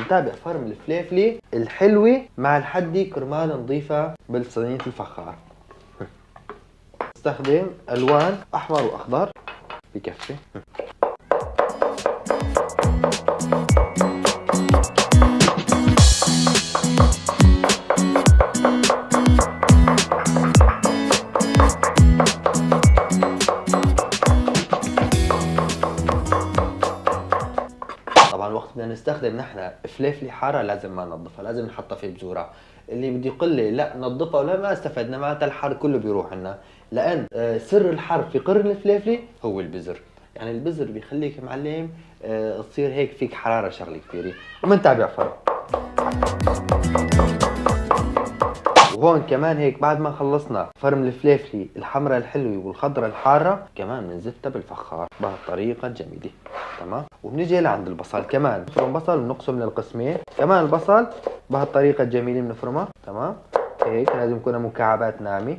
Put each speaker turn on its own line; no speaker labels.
بنتابع فرم الفليفلي الحلوة مع الحدي كرمال نضيفها بالصينية الفخار. استخدم الوان احمر واخضر بكفي. طبعا وقت بدنا نستخدم نحن فليفلي حارة لازم ما ننظفها، لازم نحطها في بذورها. اللي بده يقول لي لا ننظفها ولا ما استفدنا معناتها الحر كله بيروح لنا، لان سر الحر في قرن الفليفلي هو البذر. يعني البذر بيخليك معلم تصير هيك فيك حرارة شغلة كثيرة. ومنتابع فرم. وهون كمان هيك بعد ما خلصنا فرم الفليفلي الحمراء الحلوة والخضراء الحارة كمان بنزتها بالفخار بهالطريقة الجميلة. تمام. وبنيجي لعند البصل كمان نفرم بصل ونقسم للقسمين. كمان البصل بهالطريقة الجميلة بنفرمها. تمام. هيك لازم يكون مكعبات ناعمة